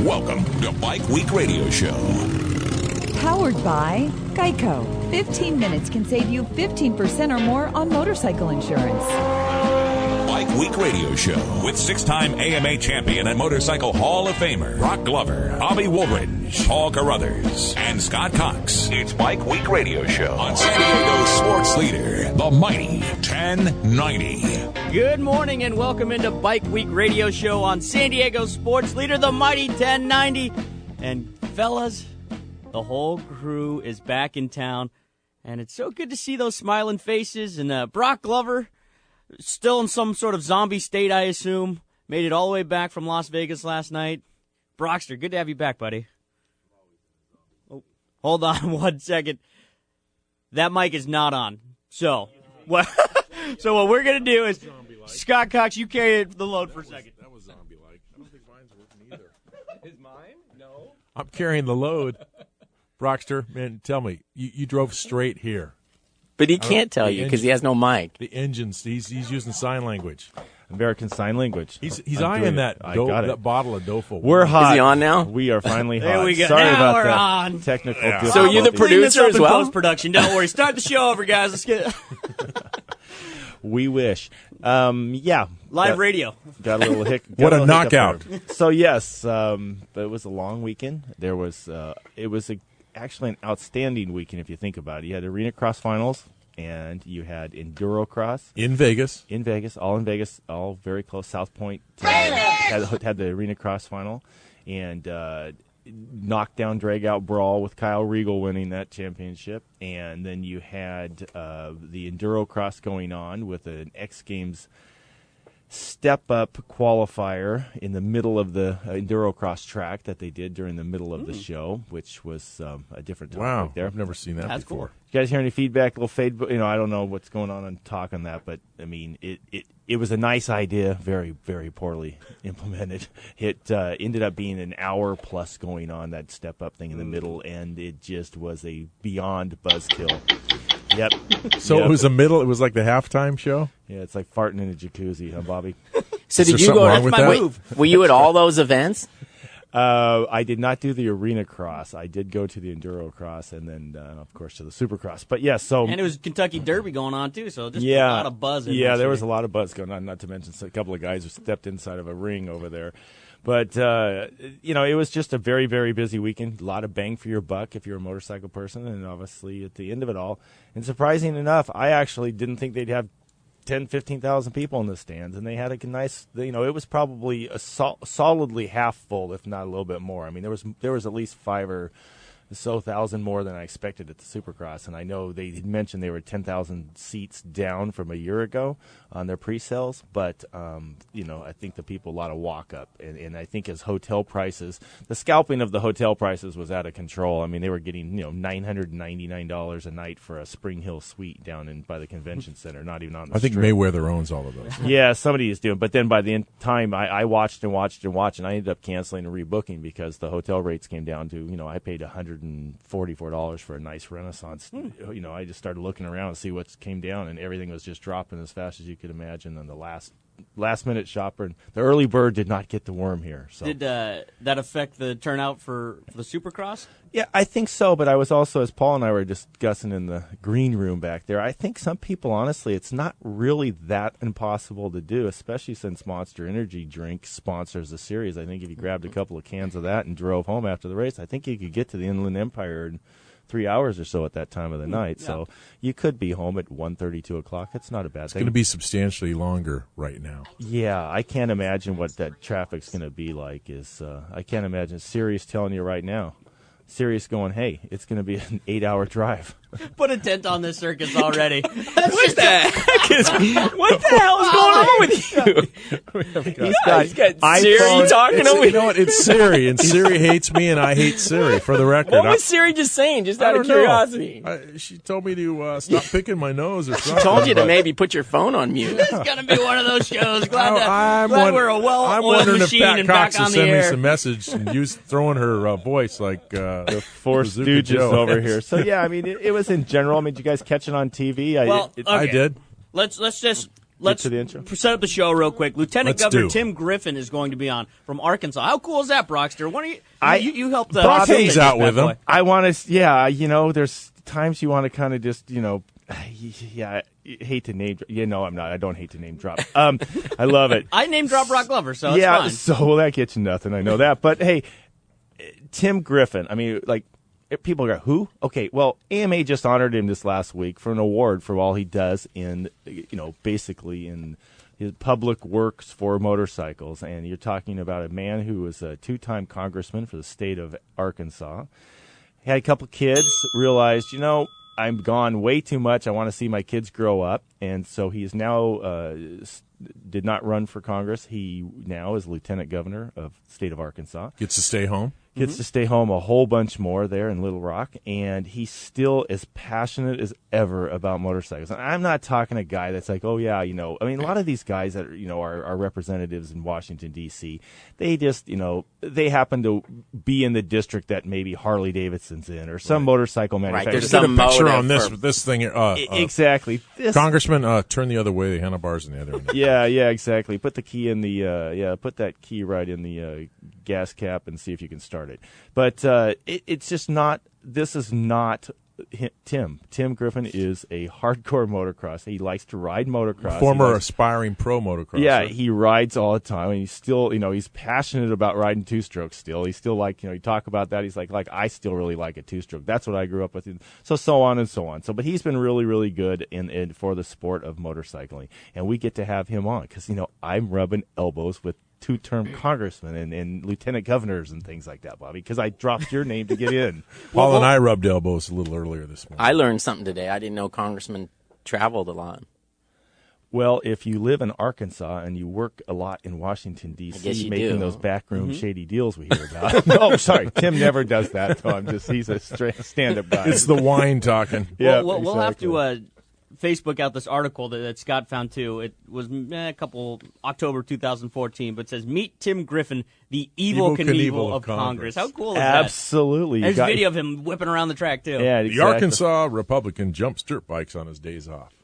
Welcome to Bike Week Radio Show. Powered by Geico. 15 minutes can save you 15% or more on motorcycle insurance. Bike Week Radio Show with six-time AMA champion and Motorcycle Hall of Famer Broc Glover, Bobby Wooldridge, Paul Carruthers, and Scott Cox. It's Bike Week Radio Show on San Diego's sports leader, the mighty 1090. Good morning and welcome into Bike Week Radio Show on San Diego sports leader, the mighty 1090. And fellas, the whole crew is back in town, and it's so good to see those smiling faces. And Broc Glover, still in some sort of zombie state, I assume, made it all the way back from Las Vegas last night. Brockster, good to have you back, buddy. Oh, hold on 1 second. That mic is not on. So what we're going to do is, Scott Cox, you carry the load for a second. That was zombie-like. I don't think mine's working either. Is mine? No. I'm carrying the load. Brockster, man, tell me, you drove straight here. But he can't tell you because he has no mic. The engines, he's using sign language. American Sign Language. He's eyeing that bottle of Dofo. We're hot. Is he on now? We are finally hot. There we go. Sorry Now about we're that on. technical Yeah. difficulty. So you're the Clean this producer up as in well? post-production. Don't worry. Start the show over, guys. Let's get We wish. Yeah. live radio. Got a little hiccup. What a knockout. So, yes, it was a long weekend. It was actually an outstanding weekend if you think about it. You had Arena Cross Finals, and you had Enduro Cross. In Vegas. In Vegas, all very close. South Point had the Arena Cross Final, and knockdown drag-out brawl with Kyle Regal winning that championship. And then you had the Enduro Cross going on with an X Games step-up qualifier in the middle of the Enduro Cross track that they did during the middle of the show, which was a different topic Wow, there. I've never seen that before. You guys hear any feedback? A little fade? I don't know what's going on talk on that, but I mean, it was a nice idea, very, very poorly implemented. It ended up being an hour plus going on, that step up thing in the middle, and it just was a beyond buzzkill. Yep. So Yep. it was like the halftime show? Yeah, it's like farting in a jacuzzi, huh, Bobby? So Is did there you something go? wrong with that? Were you at all those events? I did not do the Arena Cross. I did go to the Enduro Cross and then, of course, to the Supercross. But, yes, so... And it was Kentucky Derby going on, too, so just yeah, a lot of buzz. Yeah, there was a lot of buzz going on, not to mention a couple of guys who stepped inside of a ring over there. But, it was just a very, very busy weekend. A lot of bang for your buck if you're a motorcycle person. And obviously, at the end of it all, and surprising enough, I actually didn't think they'd have 10, 15,000 people in the stands. And they had a nice, it was probably a solidly half full, if not a little bit more. I mean, there was at least 5 or so thousand more than I expected at the Supercross, and I know they had mentioned they were 10,000 seats down from a year ago on their pre-sales, but I think the people, a lot of walk-up, and I think as hotel prices, the scalping of the hotel prices was out of control. I mean, they were getting $999 a night for a Spring Hill suite down by the convention center, not even on the I think Strip. Mayweather owns all of those. Yeah, somebody is doing. But then by the time I watched and watched and watched, and I ended up canceling and rebooking because the hotel rates came down to, I paid $144 for a nice Renaissance. I just started looking around to see what came down, and everything was just dropping as fast as you could imagine. And the last minute shopper, the early bird did not get the worm here. So. Did that affect the turnout for the Supercross? Yeah, I think so, but I was also, as Paul and I were discussing in the green room back there, I think some people, honestly, it's not really that impossible to do, especially since Monster Energy Drink sponsors the series. I think if you grabbed a couple of cans of that and drove home after the race, I think you could get to the Inland Empire in 3 hours or so at that time of the night. Yeah. So you could be home at 1:30, 2 o'clock. It's not a bad thing. It's going to be substantially longer right now. Yeah, I can't imagine what that traffic's going to be like. I can't imagine Sirius telling you right now. Sirius going, hey, it's going to be an 8-hour drive. Put a tent on this circus already. What the heck is going on with you? He's got Siri talking over. You know what? It's Siri, and Siri hates me, and I hate Siri. For the record, What was Siri just saying? Just out of curiosity. She told me to stop picking my nose or something. She told you to maybe put your phone on mute. It's going to be one of those shows. Glad I'm we're a I'm well-oiled wondering if machine Pat and Cox back will on the send me air. some message and throwing her voice like the Four Bazooka Stooges Joe. over here. So, yeah, I mean, it was in general. I mean, did you guys catch it on TV? Well, I did. Let's just let's to the intro? set up the show real quick. Lieutenant Let's Governor do. Tim Griffin is going to be on from Arkansas. How cool is that, Brockster? What are you helped the Brock hangs out with him. I want to, there's times you want to kind of just, I hate to name. I'm not. I don't hate to name drop. I love it. I name drop Broc Glover, so it's fine. So that gets you nothing. I know that. But hey, Tim Griffin. I mean, people go, who? Okay, well, AMA just honored him this last week for an award for all he does in, basically in his public works for motorcycles. And you're talking about a man who was a 2-time congressman for the state of Arkansas. He had a couple kids, realized, I'm gone way too much. I want to see my kids grow up. And so he is now did not run for Congress. He now is lieutenant governor of the state of Arkansas. Gets to stay home. Gets to stay home a whole bunch more there in Little Rock, and he's still as passionate as ever about motorcycles. And I'm not talking a guy that's like, oh yeah, I mean, a lot of these guys that are representatives in Washington D.C. They just, they happen to be in the district that maybe Harley Davidson's in or some motorcycle manufacturer. There's Get a some picture motive on this thing here. Exactly. Congressman, turn the other way. The handlebars in the other end. Yeah, exactly. Put the key in the put that key right in the gas cap and see if you can start it. But it's just not. This is not Tim. Tim Griffin is a hardcore motocross. He likes to ride motocross. Former aspiring pro motocrosser. Yeah, he rides all the time, and he's still, he's passionate about riding two-strokes still. He's still you talk about that. He's like I still really like a two-stroke. That's what I grew up with. So on and so on. But he's been really, really good in for the sport of motorcycling, and we get to have him on because I'm rubbing elbows with 2-term congressmen and lieutenant governors and things like that, Bobby, because I dropped your name to get in. Paul and I rubbed elbows a little earlier this morning. I learned something today. I didn't know congressmen traveled a lot. Well, if you live in Arkansas and you work a lot in Washington, D.C., making those backroom shady deals we hear about. No, sorry, Tim never does that. So he's a stand-up guy. It's the wine talking. Yeah, we'll have to Facebook out this article that Scott found too. It was October 2014, but it says, "Meet Tim Griffin, the Evil Knievel of Congress." How cool is that? Absolutely. There's a video of him whipping around the track too. Yeah, The exactly. Arkansas Republican jumps dirt bikes on his days off.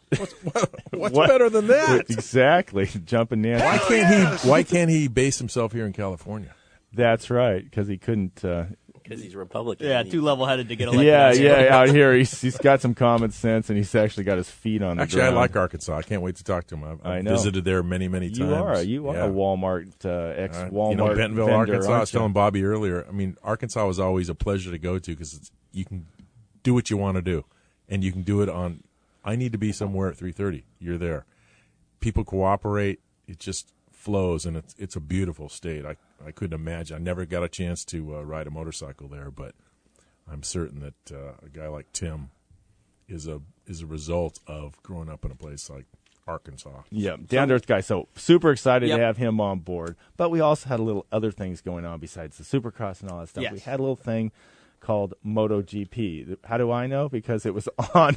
What's better than that? Exactly. Jumping in. Why can't he base himself here in California? That's right, because he couldn't. Because he's Republican. Yeah, too level-headed to get elected. Yeah. Out here, he's got some common sense, and he's actually got his feet on the Actually, ground. I like Arkansas. I can't wait to talk to him. I I've know. visited there many, many times. You are a Walmart, ex-Walmart Bentonville, vendor, Arkansas. I aren't was you? telling Bobby earlier, Arkansas was always a pleasure to go to because you can do what you want to do, and you can do it on, I need to be somewhere at 3:30. You're there. People cooperate. It just flows, and it's a beautiful state. I couldn't imagine. I never got a chance to ride a motorcycle there, but I'm certain that a guy like Tim is a result of growing up in a place like Arkansas. Yeah, down-to-earth guy. So super excited Yep. to have him on board. But we also had a little other things going on besides the Supercross and all that stuff. Yes. We had a little thing called MotoGP. How do I know? Because it was on.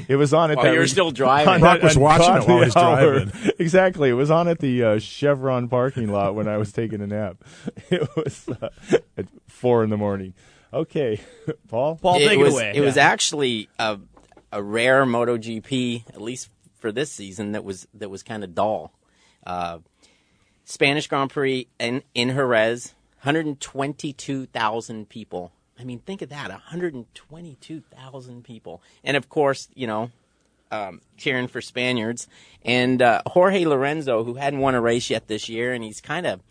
It was on at While that. you were still driving. Brock was watching it while he was hour. driving. Exactly. It was on at the Chevron parking lot when I was taking a nap. It was at 4 a.m. Okay, Paul. Take it away. It was actually a rare MotoGP, at least for this season, that was kind of dull. Spanish Grand Prix in Jerez, 122,000 people. I mean, think of that, 122,000 people. And, of course, cheering for Spaniards. And Jorge Lorenzo, who hadn't won a race yet this year, and he's kind of,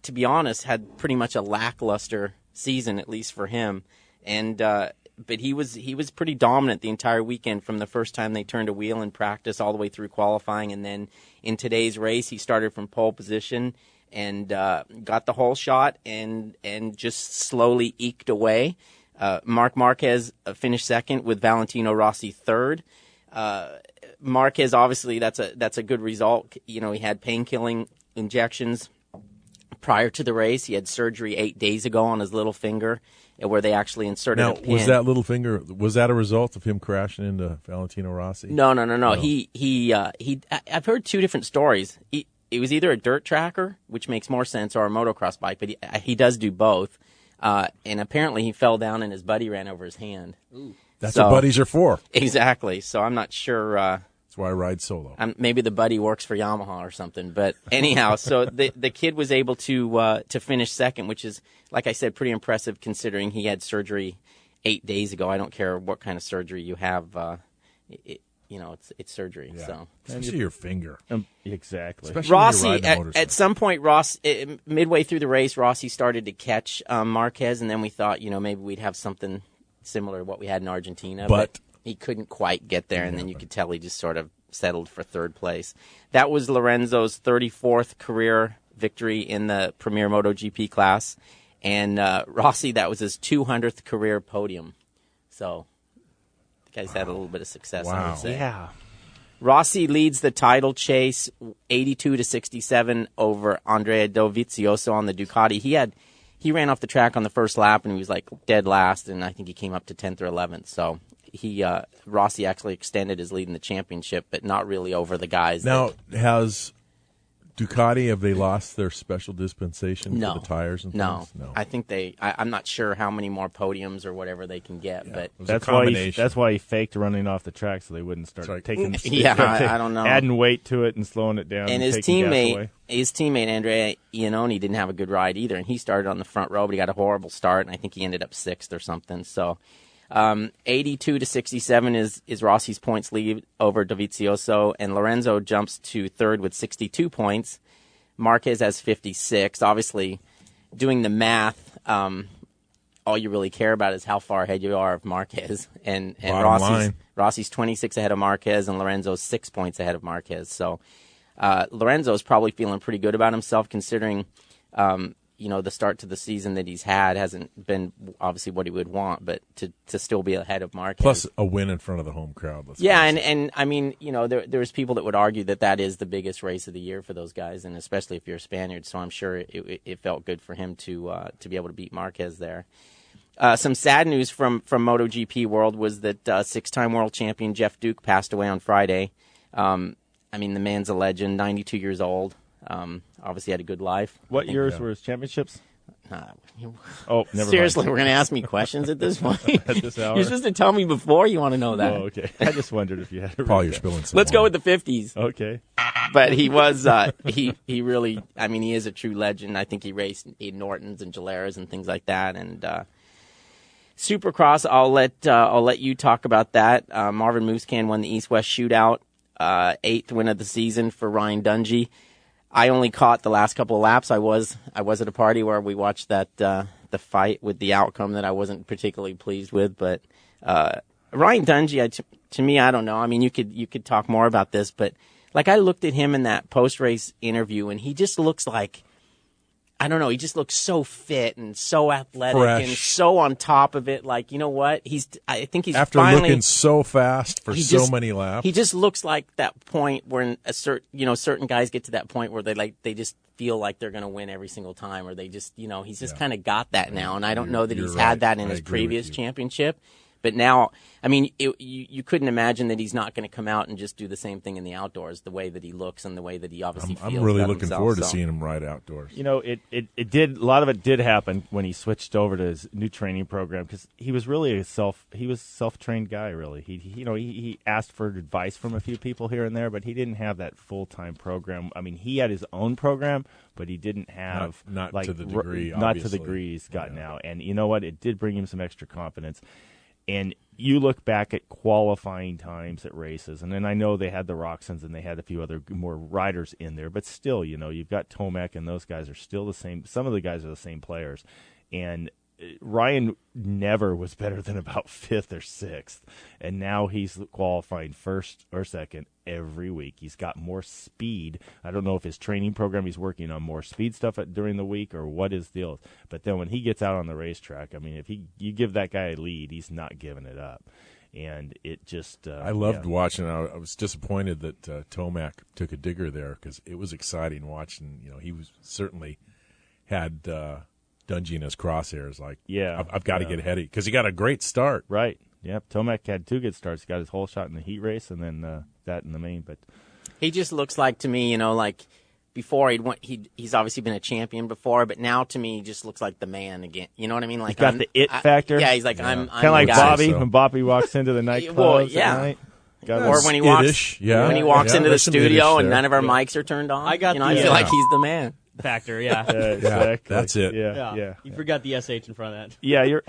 to be honest, had pretty much a lackluster season, at least for him. And but he was pretty dominant the entire weekend from the first time they turned a wheel in practice all the way through qualifying. And then in today's race, he started from pole position and got the whole shot and just slowly eked away. Marc Marquez finished second with Valentino Rossi third. Marquez, obviously, that's a good result. He had pain-killing injections prior to the race. He had surgery 8 days ago on his little finger where they actually inserted a pin. Was that little finger, was that a result of him crashing into Valentino Rossi? No. I've heard two different stories. It was either a dirt tracker, which makes more sense, or a motocross bike, but he does do both. And apparently he fell down and his buddy ran over his hand. That's what buddies are for. Exactly. So I'm not sure. That's That's why I ride solo. Maybe the buddy works for Yamaha or something. But anyhow, so the kid was able to finish second, which is, like I said, pretty impressive considering he had surgery 8 days ago. I don't care what kind of surgery you have. It's surgery. Yeah. So Especially your finger. Exactly. Especially when Rossi, you're riding a motorcycle. at some point, midway through the race, Rossi started to catch Marquez, and then we thought, maybe we'd have something similar to what we had in Argentina. But he couldn't quite get there, and then you could tell he just sort of settled for third place. That was Lorenzo's 34th career victory in the Premier MotoGP class, and Rossi, that was his 200th career podium. So the guy's had a little bit of success, I would say. Yeah. Rossi leads the title chase 82-67 over Andrea Dovizioso on the Ducati. He ran off the track on the first lap, and he was like dead last, and I think he came up to 10th or 11th. So Rossi actually extended his lead in the championship, but not really over the guys. Now, has Ducati, have they lost their special dispensation for the tires and things? No. I think I'm not sure how many more podiums or whatever they can get, but that's why he faked running off the track so they wouldn't start taking. I don't know, adding weight to it and slowing it down. And his teammate Andrea Iannone didn't have a good ride either, and he started on the front row, but he got a horrible start, and I think he ended up 6th or something. So 82-67 is Rossi's points lead over Dovizioso, and Lorenzo jumps to third with 62 points. Marquez has 56. Obviously, doing the math, all you really care about is how far ahead you are of Marquez. And Rossi's 26 ahead of Marquez, and Lorenzo's 6 points ahead of Marquez. So Lorenzo's probably feeling pretty good about himself considering the start to the season that he's had hasn't been obviously what he would want, but to still be ahead of Marquez. Plus a win in front of the home crowd. And I mean, there's people that would argue that is the biggest race of the year for those guys, and especially if you're a Spaniard. So I'm sure it felt good for him to be able to beat Marquez there. Some sad news from MotoGP world was that 6-time world champion Jeff Duke passed away on Friday. The man's a legend, 92 years old. Obviously had a good life. What years were his championships? Never Seriously, mind. We're going to ask me questions at this point? At this hour? You're supposed to tell me before you want to know that. Oh, okay. I just wondered if you had Paul, you're spilling some Let's go with the 50s. Okay. But he was, he really, he is a true legend. I think he raced in Nortons and Galeras and things like that. And Supercross, I'll let you talk about that. Marvin Musquin won the East-West Shootout, 8th win of the season for Ryan Dungey. I only caught the last couple of laps. I was at a party where we watched that the fight with the outcome that I wasn't particularly pleased with. But Ryan Dungey, to me, I don't know. You could talk more about this, but like I looked at him in that post race interview, and he just looks like, I don't know. He just looks so fit and so athletic and so on top of it. Like, you know what? I think he's after finally looking so fast for so many laps. He just looks like that point where certain guys get to that point where they just feel like they're going to win every single time, or they just he's just kind of got that now. And I don't know that he's had that in his previous championship. But now, you couldn't imagine that he's not going to come out and just do the same thing in the outdoors, the way that he looks and the way that he obviously feels. I'm really about looking himself, forward to seeing him ride outdoors. It did. A lot of it did happen when he switched over to his new training program because he was really self-trained guy. Really, he asked for advice from a few people here and there, but he didn't have that full-time program. He had his own program, but he didn't have not to the degree, not to the degree he's got now. And you know what? It did bring him some extra confidence. And you look back at qualifying times at races, and then I know they had the Roxons and they had a few other more riders in there, but still, you've got Tomac and those guys are still the same. Some of the guys are the same players. And Ryan never was better than about 5th or 6th, and now he's qualifying 1st or 2nd every week. He's got more speed. I don't know if his training program, he's working on more speed stuff during the week or what his deal is. But then when he gets out on the racetrack, if you give that guy a lead, he's not giving it up. And it just I loved watching. I was disappointed that Tomac took a digger there because it was exciting watching. He was certainly had Dungey in his crosshairs. Like, I've got to get ahead of you because he got a great start. Right. Yep. Tomac had 2 good starts. He got his whole shot in the heat race and then that in the main. But he just looks like to me, like before he's obviously been a champion before, but now to me he just looks like the man again. You know what I mean? Like he's got the it factor. Yeah, he's like I'm kind of like Bobby when Bobby walks into the nightclub at night. Or when he Skittish, when he walks into the there's some studio skittish and there. none of our mics are turned on. I got I the- feel like he's the man. Factor, yeah. Exactly. that's it. Yeah. You forgot the SH in front of that. Yeah,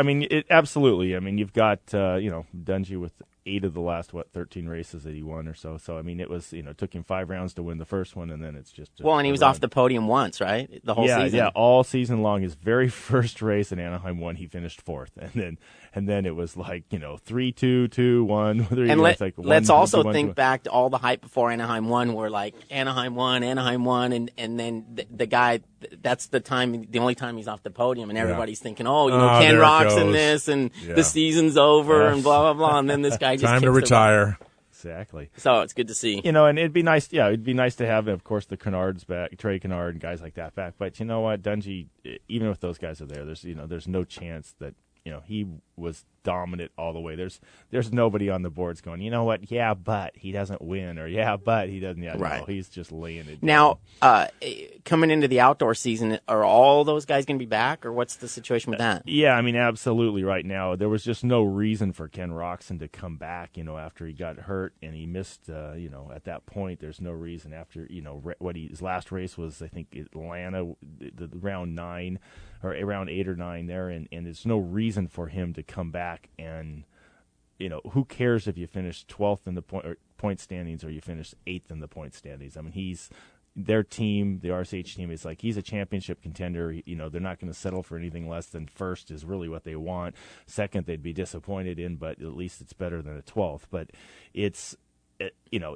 absolutely. I mean, you've got, Dungey with 8 of the last, 13 races that he won or so. So, I mean, it was, it took him 5 rounds to win the first one, and then it's just. And he was off the podium once, right? The whole season. Yeah, all season long. His very first race in Anaheim 1, he finished 4th. And then it was like, 3, 2, 2, 1. And let's also think back to all the hype before Anaheim 1, where like Anaheim 1, and then the guy, that's the only time he's off the podium, and everybody's thinking, Ken there it Rock's in goes. this, and the season's over, and blah, blah, blah. And then this guy just Time to kicks it off. retire. Exactly. So it's good to see. And it'd be nice. Yeah, it'd be nice to have, of course, the Kennards back, Trey Kennard and guys like that back. But you know what, Dungey, even if those guys are there, there's no chance that he was dominant all the way. There's nobody on the boards going, you know what? Yeah, but he doesn't win, or yeah, but he doesn't. Yeah, right. No, he's just laying it down. Now, coming into the outdoor season, are all those guys going to be back, or what's the situation with that? Yeah, I mean, absolutely. Right now, there was just no reason for Ken Roxon to come back. After he got hurt and he missed. At that point, there's no reason. After his last race was, I think, Atlanta, the round 9 or around 8 or 9 there, and there's no reason for him to come back. And who cares if you finish 12th in the point standings or you finish 8th in the point standings? I mean, he's their team, the RCH team, is like, he's a championship contender. They're not going to settle for anything less than first is really what they want. Second, they'd be disappointed in, but at least it's better than a 12th. But it's,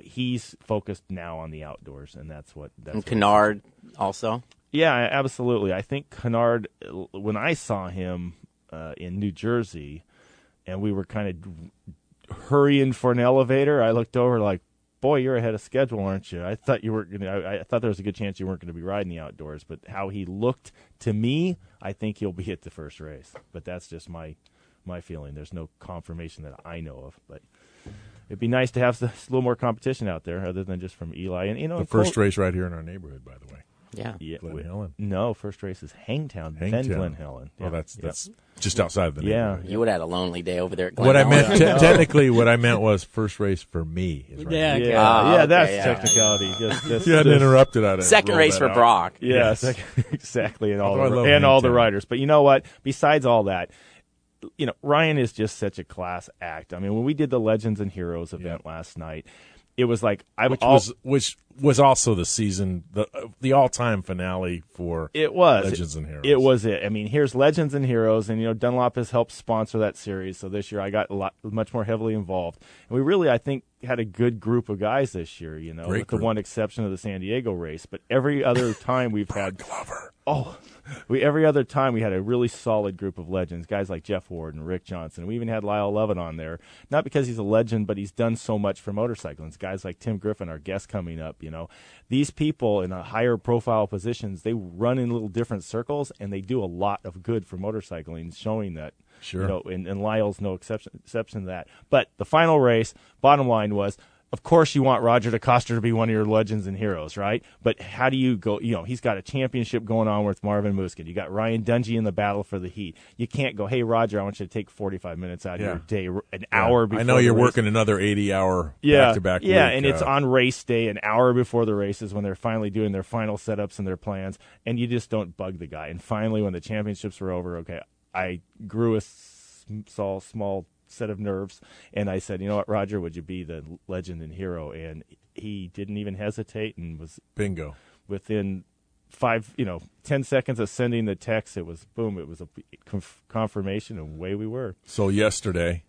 he's focused now on the outdoors, and that's what. And Kennard also. Yeah, absolutely. I think Kennard, when I saw him in New Jersey, and we were kind of hurrying for an elevator, I looked over like, boy, you're ahead of schedule, aren't you? I thought you were I thought there was a good chance you weren't going to be riding the outdoors, but how he looked to me, I think he'll be at the first race. But that's just my feeling. There's no confirmation that I know of, but it'd be nice to have a little more competition out there other than just from Eli. And the first race right here in our neighborhood, by the way. Yeah. Glen Helen. No, first race is Hangtown, then Glen Helen. Yeah. Well, that's just outside of the neighborhood. You would have had a lonely day over there at Glen What I Helen. meant, technically, what I meant was first race for me. Is right Yeah, here. Yeah, that's okay, technicality. Just You hadn't interrupted. I'd have Second rolled race that for out. Brock. Yeah, Yes. exactly, and all Although I love all the Hangtown. riders. But you know what? Besides all that, Ryan is just such a class act. I mean, when we did the Legends and Heroes event last night, it was like which was also the season, the all-time finale for Legends and Heroes. It was it. I mean, here's Legends and Heroes, and Dunlop has helped sponsor that series. So this year I got much more heavily involved, and we really, I think, had a good group of guys this year. Great with the group. one exception of the San Diego race, but every other time we've had Glover. every other time we had a really solid group of legends, guys like Jeff Ward and Rick Johnson. We even had Lyle Levin on there, not because he's a legend, but he's done so much for motorcycling. Guys like Tim Griffin, our guest coming up. These people in higher profile positions, they run in little different circles, and they do a lot of good for motorcycling, showing that. Sure. And Lyle's no exception to that. But the final race, bottom line was, of course you want Roger DeCoster to be one of your Legends and Heroes, right? But how do you go, he's got a championship going on with Marvin Muskin. You got Ryan Dungey in the battle for the heat. You can't go, hey, Roger, I want you to take 45 minutes out of your day, an hour before I know you're the race. working another 80-hour back-to-back Yeah, week. and it's on race day, an hour before the races when they're finally doing their final setups and their plans, and you just don't bug the guy. And finally, when the championships were over, okay, I grew a small set of nerves, and I said, you know what, Roger, would you be the legend and hero? And he didn't even hesitate and was bingo. Within 10 seconds of sending the text, it was boom, it was a confirmation, and away we were. So yesterday,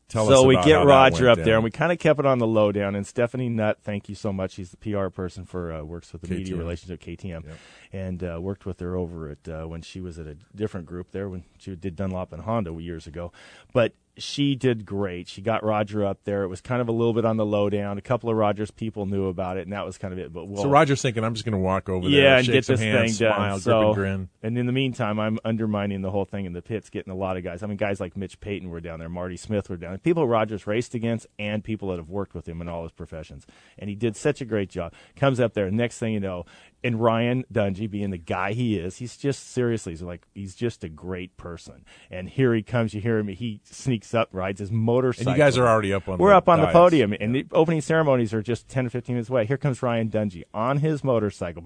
tell us So about we get how that Roger went up there, down. and we kind of kept it on the lowdown. And Stephanie Nutt, thank you so much. She's the PR person for works with the media KTM. relations at KTM, and worked with her over at when she was at a different group there when she did Dunlop and Honda years ago. But she did great. She got Roger up there. It was kind of a little bit on the lowdown. A couple of Roger's people knew about it, and that was kind of it. But so Roger's thinking, I'm just going to walk over there, and shake get some this hands, thing smile, done. grip So, and grin. and in the meantime, I'm undermining the whole thing in the pits, getting a lot of guys. I mean, guys like Mitch Payton were down there, Marty Smith were down there, people Roger's raced against, and people that have worked with him in all his professions. And he did such a great job. Comes up there, next thing you know, And Ryan Dungey, being the guy he is, he's just he's just a great person. And here he comes. You hear him. He sneaks up, rides his motorcycle. And you guys are already up on. We're up on the dais. podium, and the opening ceremonies are just 10 or 15 minutes away. Here comes Ryan Dungey on his motorcycle.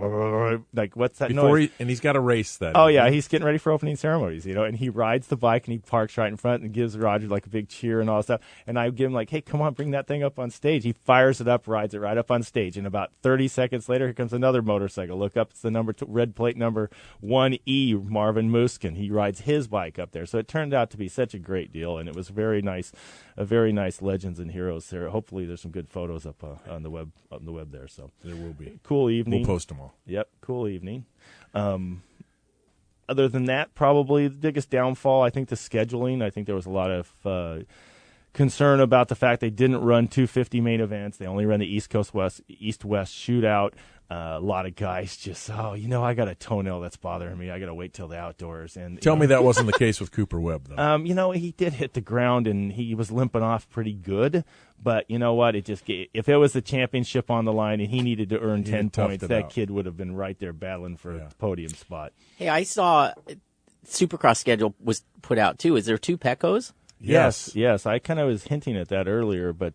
Like, what's that noise? And he's got a race that. Oh yeah, he's getting ready for opening ceremonies, and he rides the bike and he parks right in front and gives Roger like a big cheer and all that stuff. And I give him like, hey, come on, bring that thing up on stage. He fires it up, rides it right up on stage, and about 30 seconds later, here comes another motorcycle. Look up, it's the red plate number 1E, Marvin Muskin. He rides his bike up there. So it turned out to be such a great deal, and it was very nice Legends and Heroes there. Hopefully there's some good photos up on the web there. So there will be. Cool evening. We'll post them all. Yep, cool evening. Other than that, probably the biggest downfall, I think, the scheduling. I think there was a lot of concern about the fact they didn't run 250 main events. They only ran the East-West shootout. A lot of guys just, I got a toenail that's bothering me. I got to wait till the outdoors. And tell me that wasn't the case with Cooper Webb, though. He did hit the ground and he was limping off pretty good. But you know what? If it was the championship on the line and he needed to earn 10 points, that kid would have been right there battling for a podium spot. Hey, I saw Supercross schedule was put out too. Is there 2 Pecos? Yes. I kind of was hinting at that earlier, but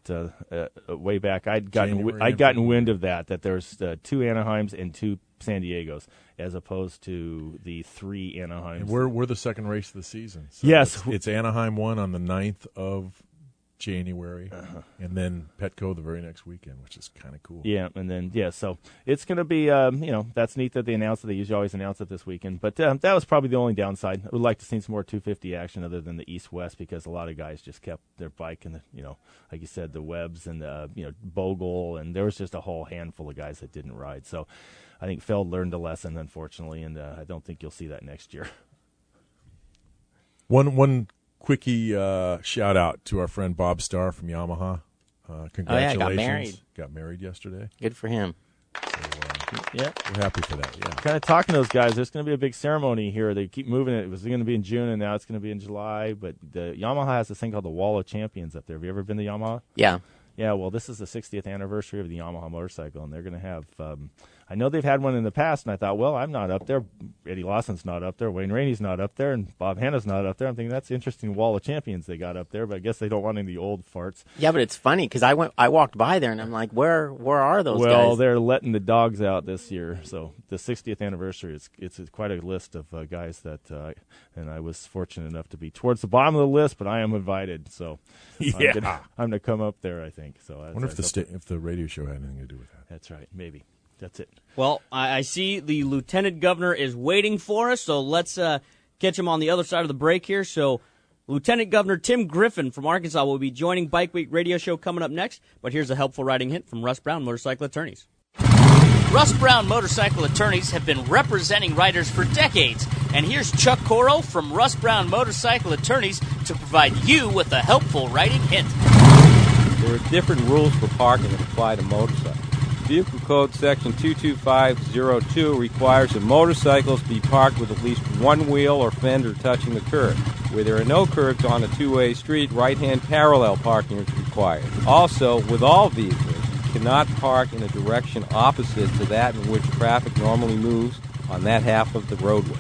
way back I'd gotten wind of that there's 2 Anaheims and 2 San Diegos, as opposed to the 3 Anaheims. And we're the second race of the season. So yes, it's Anaheim 1 on the 9th of January, and then Petco the very next weekend, which is kind of cool. Yeah, and then so it's going to be that's neat that they announced it. They usually always announce it this weekend, but that was probably the only downside. I would like to see some more 250 action other than the East-West, because a lot of guys just kept their bike and like you said, the Webbs and the Bogle, and there was just a whole handful of guys that didn't ride. So I think Feld learned a lesson, unfortunately, and I don't think you'll see that next year. One quickie shout out to our friend Bob Starr from Yamaha. Congratulations. Got married yesterday. Good for him. So, yeah, we're happy for that. Yeah. Kind of talking to those guys. There's going to be a big ceremony here. They keep moving it. It was going to be in June, and now it's going to be in July. But the Yamaha has this thing called the Wall of Champions up there. Have you ever been to Yamaha? Yeah. Yeah, well, this is the 60th anniversary of the Yamaha motorcycle, and they're going to have I know they've had one in the past, and I thought, well, I'm not up there. Eddie Lawson's not up there. Wayne Rainey's not up there, and Bob Hanna's not up there. I'm thinking that's an interesting wall of champions they got up there, but I guess they don't want any of the old farts. Yeah, but it's funny because I walked by there, and I'm like, where are those guys? Well, they're letting the dogs out this year, so the 60th anniversary, it's quite a list of guys that, and I was fortunate enough to be towards the bottom of the list, but I am invited, so yeah. I'm going to come up there, I think. So I wonder if the radio show had anything to do with that. That's right, maybe. That's it. Well, I see the Lieutenant Governor is waiting for us, so let's catch him on the other side of the break here. So Lieutenant Governor Tim Griffin from Arkansas will be joining Bike Week Radio Show coming up next, but here's a helpful riding hint from Russ Brown, Motorcycle Attorneys. Russ Brown Motorcycle Attorneys have been representing riders for decades, and here's Chuck Coro from Russ Brown Motorcycle Attorneys to provide you with a helpful riding hint. There are different rules for parking that apply to motorcycles. Vehicle Code Section 22502 requires that motorcycles be parked with at least one wheel or fender touching the curb. Where there are no curbs on a two-way street, right-hand parallel parking is required. Also, with all vehicles, you cannot park in a direction opposite to that in which traffic normally moves on that half of the roadway.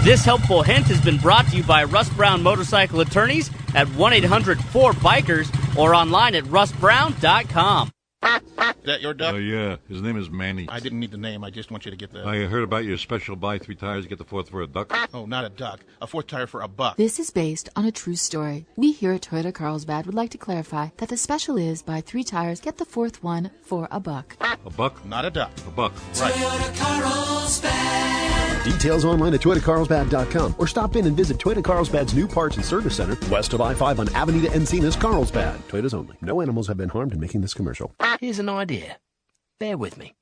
This helpful hint has been brought to you by Russ Brown Motorcycle Attorneys at 1-800-4BIKERS or online at russbrown.com. Is that your duck? Oh, yeah. His name is Manny. I didn't need the name. I just want you to get the... I heard about your special buy 3 tires, get the fourth for a duck. Oh, not a duck. A fourth tire for a buck. This is based on a true story. We here at Toyota Carlsbad would like to clarify that the special is buy 3 tires, get the fourth one for a buck. A buck? Not a duck. A buck. Right. Toyota Carlsbad. Details online at ToyotaCarlsbad.com or stop in and visit Toyota Carlsbad's new parts and service center west of I-5 on Avenida Encinas, Carlsbad. Toyota's only. No animals have been harmed in making this commercial. Here's an idea. Bear with me.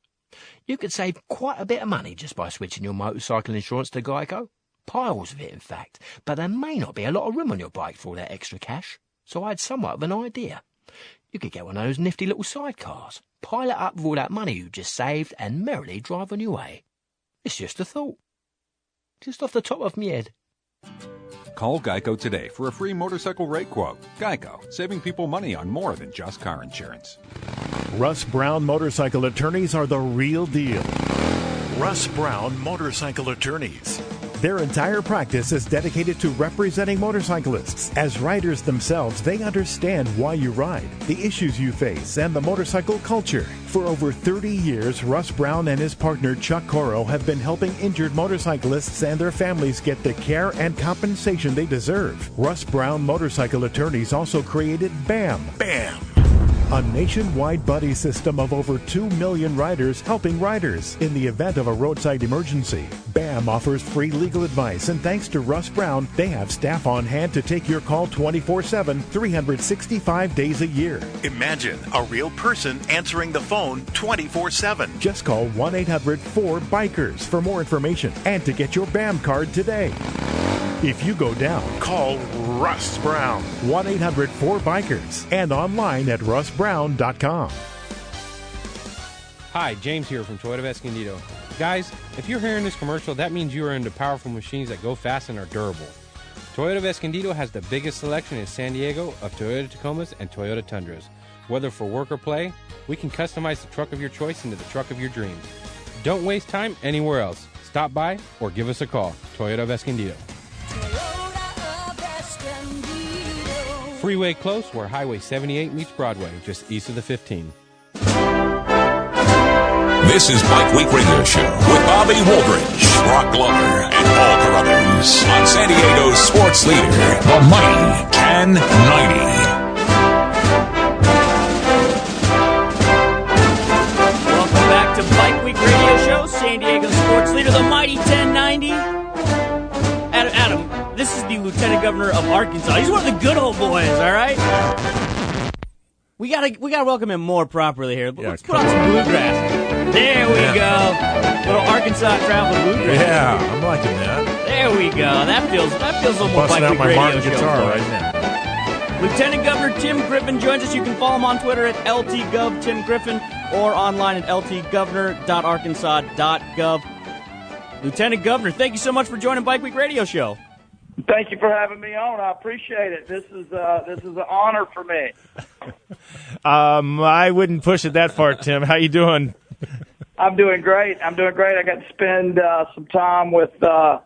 You could save quite a bit of money just by switching your motorcycle insurance to Geico. Piles of it, in fact. But there may not be a lot of room on your bike for all that extra cash. So I had somewhat of an idea. You could get one of those nifty little sidecars, pile it up with all that money you just saved, and merrily drive on your way. It's just a thought. Just off the top of my head. Call Geico today for a free motorcycle rate quote. Geico, saving people money on more than just car insurance. Russ Brown Motorcycle Attorneys are the real deal. Russ Brown Motorcycle Attorneys. Their entire practice is dedicated to representing motorcyclists. As riders themselves, they understand why you ride, the issues you face, and the motorcycle culture. For over 30 years, Russ Brown and his partner Chuck Coro have been helping injured motorcyclists and their families get the care and compensation they deserve. Russ Brown Motorcycle Attorneys also created BAM. BAM! A nationwide buddy system of over 2 million riders helping riders in the event of a roadside emergency. BAM offers free legal advice, and thanks to Russ Brown, they have staff on hand to take your call 24/7, 365 days a year. Imagine a real person answering the phone 24/7. Just call 1-800-4BIKERS for more information and to get your BAM card today. If you go down, call Russ Brown. 1-800-4BIKERS and online at russbrown.com. Hi, James here from Toyota of Escondido. Guys, if you're hearing this commercial, that means you are into powerful machines that go fast and are durable. Toyota of Escondido has the biggest selection in San Diego of Toyota Tacomas and Toyota Tundras. Whether for work or play, we can customize the truck of your choice into the truck of your dreams. Don't waste time anywhere else. Stop by or give us a call. Toyota of Escondido. Freeway close where Highway 78 meets Broadway, just east of the 15. This is Bike Week Radio Show with Bobby Wooldridge, Broc Glover, and Paul Carruthers on San Diego's sports leader, the mighty 1090. Welcome back to Bike Week Radio Show, San Diego sports leader, the mighty 1090. Adam, this is the Lieutenant Governor of Arkansas. He's one of the good old boys, all right? We gotta welcome him more properly here. Yeah, Let's put on some bluegrass. There we go. Little Arkansas travel bluegrass. Yeah, I'm liking that. There we go. That feels a little more Busting Bike out Week my Radio Martin show. guitar right now. Lieutenant Governor Tim Griffin joins us. You can follow him on Twitter at LTGov Tim Griffin or online at ltgovernor.arkansas.gov. Lieutenant Governor, thank you so much for joining Bike Week Radio Show. Thank you for having me on. I appreciate it. This is an honor for me. I wouldn't push it that far, Tim. How you doing? I'm doing great. I got to spend some time with Broc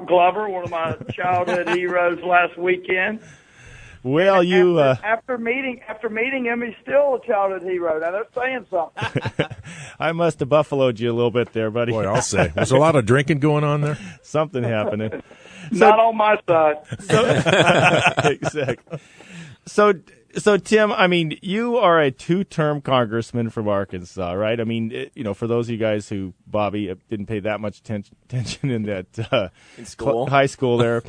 Glover, one of my childhood heroes, last weekend. Well, after meeting him, he's still a childhood hero. Now that's saying something. I must have buffaloed you a little bit there, buddy. Boy, I'll say. Was there a lot of drinking going on there? Something happening. Not on my side. Exactly. So, Tim, I mean, you are a two-term congressman from Arkansas, right? I mean, for those of you guys who, Bobby, didn't pay that much attention in that in school. High school there.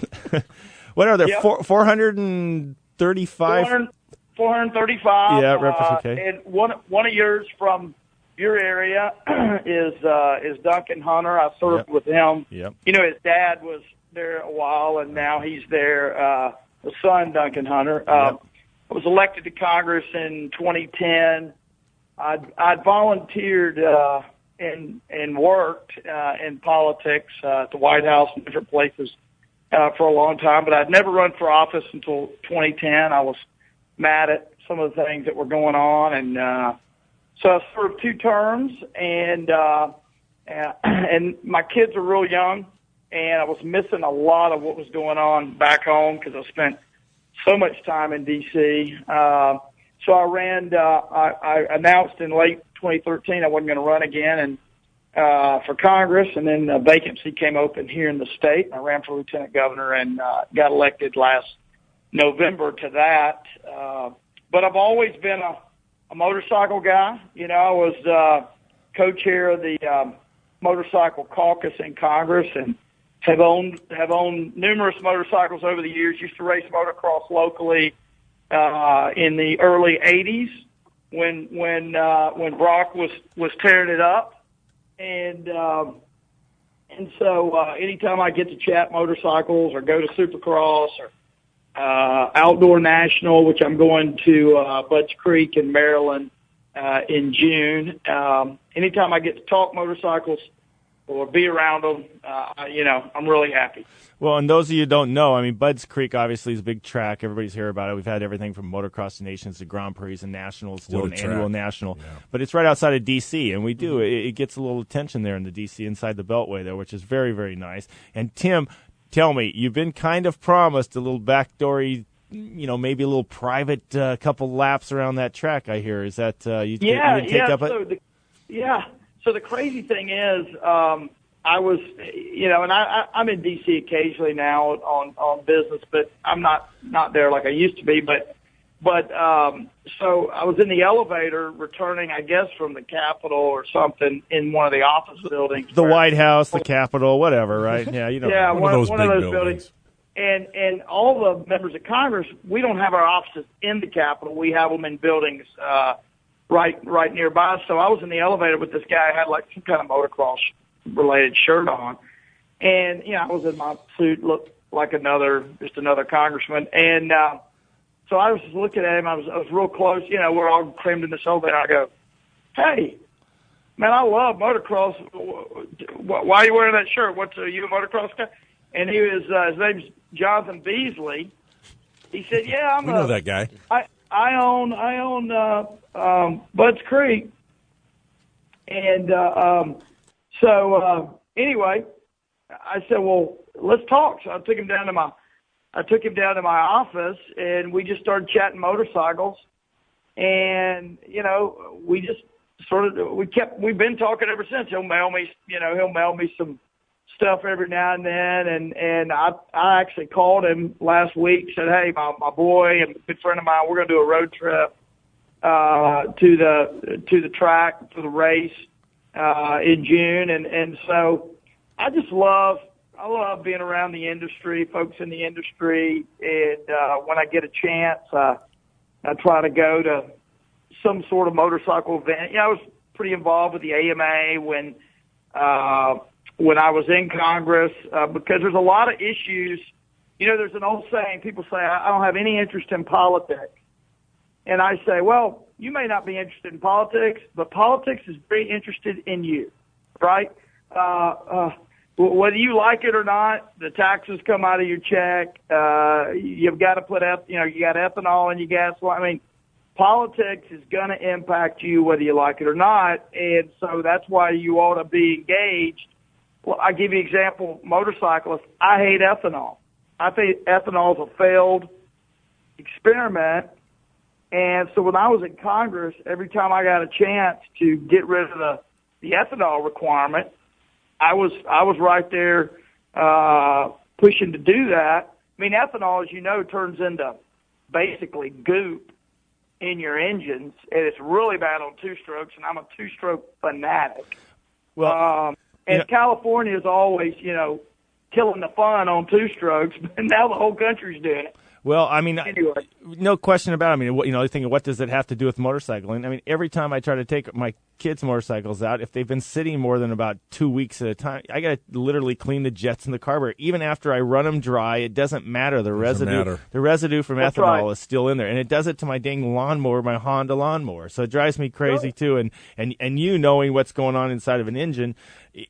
What are there, Yep. 435? 435. Yeah, representation. And one of yours from your area is Duncan Hunter. I served with him. Yep. His dad was there a while, and now he's there. The son, Duncan Hunter. I was elected to Congress in 2010. I'd volunteered and worked in politics at the White House and different places for a long time, but I'd never run for office until 2010. I was mad at some of the things that were going on, and so I served 2 terms, and my kids are real young, and I was missing a lot of what was going on back home because I spent so much time in D.C. So I ran. I announced in late 2013 I wasn't going to run again, and for Congress, and then a vacancy came open here in the state. I ran for lieutenant governor and got elected last November to that. But I've always been a motorcycle guy. I was co-chair of the Motorcycle Caucus in Congress, and have owned numerous motorcycles over the years. Used to race motocross locally in the early '80s when Broc was tearing it up. And so anytime I get to chat motorcycles or go to Supercross or Outdoor National, which I'm going to Budds Creek in Maryland in June, anytime I get to talk motorcycles, or be around them, I'm really happy. Well, and those of you who don't know, I mean, Budds Creek obviously is a big track. Everybody's heard about it. We've had everything from Motocross Nations to Grand Prix and Nationals, still an annual national. Yeah. But it's right outside of D.C., and we do. It gets a little attention there in the D.C. inside the Beltway there, which is very, very nice. And Tim, tell me, you've been kind of promised a little backdoory, maybe a little private couple laps around that track, I hear. Is that you take up it? So the crazy thing is, I was, and I'm in D.C. occasionally now on business, but I'm not there like I used to be. But so I was in the elevator returning, I guess, from the Capitol or something in one of the office buildings. The White House, the Capitol, whatever, right? Yeah, one of those buildings. And all the members of Congress, we don't have our offices in the Capitol. We have them in buildings right nearby. So I was in the elevator with this guy. I had like some kind of motocross related shirt on, and I was in my suit, looked like another congressman. And so I was just looking at him. I was real close. We're all crammed in this elevator. I go, "Hey, man, I love motocross. Why are you wearing that shirt? Are you a motocross guy?" And he was his name's Jonathan Beasley. He said, "Yeah, we know that guy. I own Budds Creek." And so anyway, I said, "Well, let's talk." So I took him down to my office, and we just started chatting motorcycles. And we just we've been talking ever since. He'll mail me some stuff every now and then, and I actually called him last week, said, "Hey, my boy and a good friend of mine, we're going to do a road trip to the track for the race in June," and so I love being around the industry, folks in the industry, and when I get a chance, I try to go to some sort of motorcycle event. I was pretty involved with the AMA when I was in Congress, because there's a lot of issues. There's an old saying, people say, "I don't have any interest in politics." And I say, well, you may not be interested in politics, but politics is very interested in you, right? Whether you like it or not, the taxes come out of your check. You've got to put you got ethanol in your gasoline. I mean, politics is going to impact you whether you like it or not. And so that's why you ought to be engaged. Well, I give you an example, motorcyclists. I hate ethanol. I think ethanol is a failed experiment. And so when I was in Congress, every time I got a chance to get rid of the ethanol requirement, I was right there pushing to do that. I mean, ethanol, as you know, turns into basically goop in your engines, and it's really bad on two-strokes, and I'm a two-stroke fanatic. Well, and California is always, killing the fun on two-strokes, but now the whole country's doing it. Well, I mean, anyway. No question about it. I mean, thinking, what does it have to do with motorcycling? I mean, every time I try to take my kids' motorcycles out, if they've been sitting more than about 2 weeks at a time, I got to literally clean the jets and the carburetor. Even after I run them dry, it doesn't matter. The residue from ethanol is still in there, and it does it to my dang lawnmower, my Honda lawnmower. So it drives me crazy too. And knowing what's going on inside of an engine,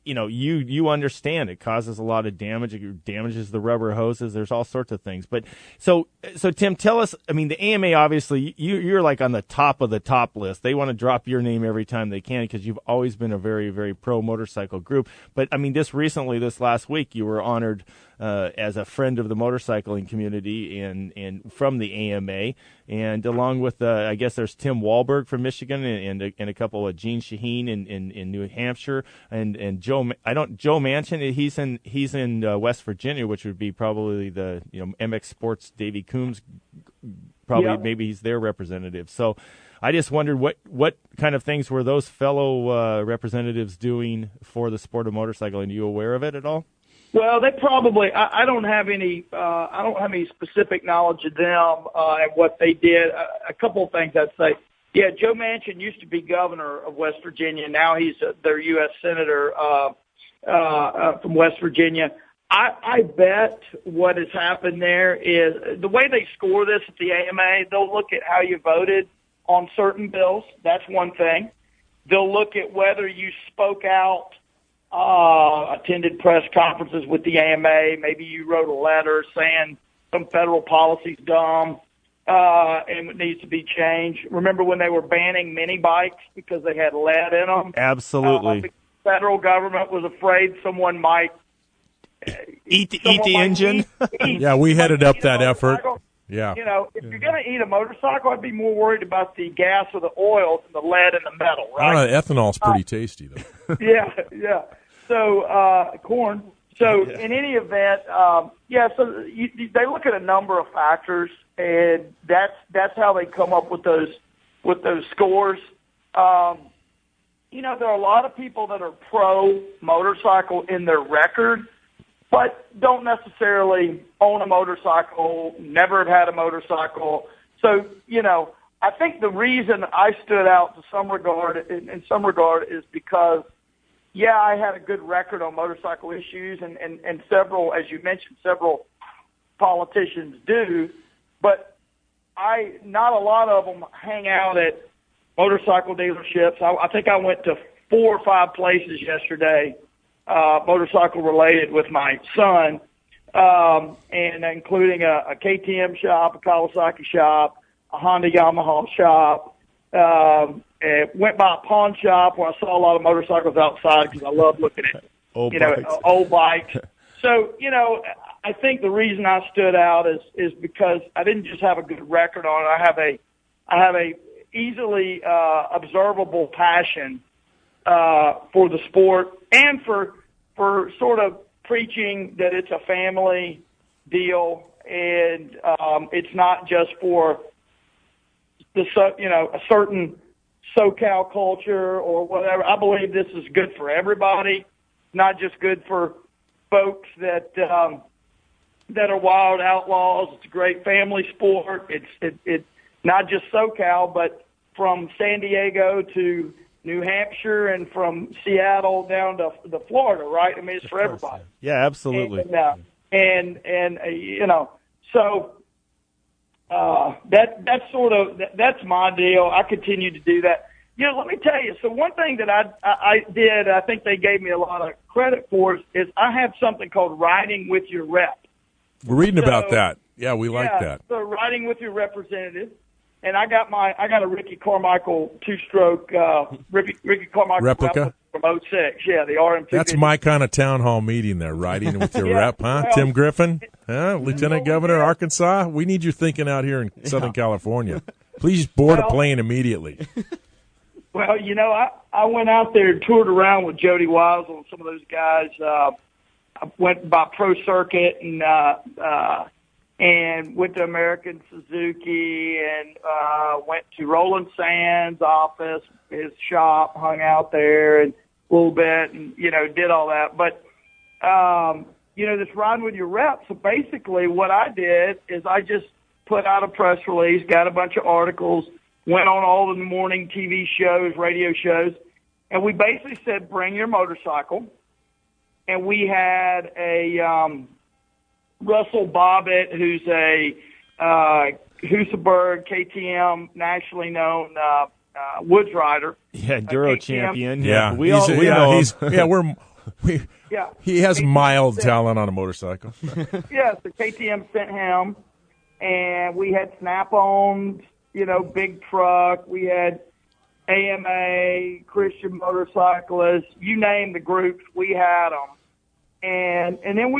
you understand it causes a lot of damage. It damages the rubber hoses. There's all sorts of things. But so Tim, tell us. I mean, the AMA, obviously, you're like on the top of the top list. They want to drop your name every time they can because you've always been a very, very pro motorcycle group. But I mean, this last week, you were honored as a friend of the motorcycling community and from the AMA, and along with I guess there's Tim Wahlberg from Michigan and a couple of Gene Shaheen in New Hampshire and Joe Manchin. He's in West Virginia, which would be probably the MX Sports Davey Coombs. Maybe he's their representative. So I just wondered what kind of things were those fellow representatives doing for the sport of motorcycling? Are you aware of it at all? Well, they probably. I don't have any. I don't have any specific knowledge of them and what they did. A couple of things I'd say. Yeah, Joe Manchin used to be governor of West Virginia. Now he's their U.S. senator from West Virginia. I bet what has happened there is the way they score this at the AMA. They'll look at how you voted on certain bills. That's one thing. They'll look at whether you spoke out attended press conferences with the AMA. Maybe you wrote a letter saying some federal policy's dumb and it needs to be changed. Remember when they were banning mini bikes because they had lead in them? Absolutely. The federal government was afraid someone might eat the engine. Yeah, we headed up that effort. Yeah. You know, if you're going to eat a motorcycle, I'd be more worried about the gas or the oil than the lead and the metal, right? I don't know, ethanol's pretty tasty, though. Yeah. So, corn. So, in any event, so they look at a number of factors, and that's how they come up with those scores. You know, there are a lot of people that are pro motorcycle in their record, but don't necessarily own a motorcycle, never have had a motorcycle. So, you know, I think the reason I stood out to some regard, in some regard, is because, I had a good record on motorcycle issues, and several, as you mentioned, several politicians do, but not a lot of them hang out at motorcycle dealerships. I think I went to 4 or 5 places yesterday, motorcycle related, with my son, and including a KTM shop, a Kawasaki shop, a Honda Yamaha shop. Went by a pawn shop where I saw a lot of motorcycles outside because I love looking at old bikes. So, you know, I think the reason I stood out is because I didn't just have a good record on it. I have a easily observable passion for the sport and for sort of preaching that it's a family deal and it's not just for a certain SoCal culture or whatever. I believe this is good for everybody, not just good for folks that are wild outlaws. It's a great family sport. It's not just SoCal, but from San Diego to New Hampshire and from Seattle down to Florida, right? I mean, it's for everybody. Yeah, absolutely. And you know, so that's my deal. I continue to do that. You know, let me tell you. So one thing that I did, I think they gave me a lot of credit for, is I have something called riding with your rep. We're reading about that. Yeah, we like that. So riding with your representative. And I got a Ricky Carmichael 2-stroke Ricky Carmichael replica from 06. Yeah, the RM250. That's my kind of town hall meeting there, riding with your rep, huh? Well, Tim Griffin, Lieutenant Governor, Arkansas. We need you thinking out here in Southern California. Please board a plane immediately. Well, you know, I went out there and toured around with Jody Weisel and some of those guys. I went by Pro Circuit and went to American Suzuki and went to Roland Sands' office, his shop, hung out there and a little bit and, you know, did all that. But, you know, this riding with your rep, so basically what I did is I just put out a press release, got a bunch of articles, went on all the morning TV shows, radio shows, and we basically said, bring your motorcycle. And we had a Russell Bobbitt, who's a Husaberg KTM nationally known woods rider. Yeah, Enduro champion. Yeah, we know him. He has mild talent on a motorcycle. Yeah, so KTM sent him, and we had Snap-ons, you know, big truck. We had AMA, Christian motorcyclists, you name the groups, we had them. And then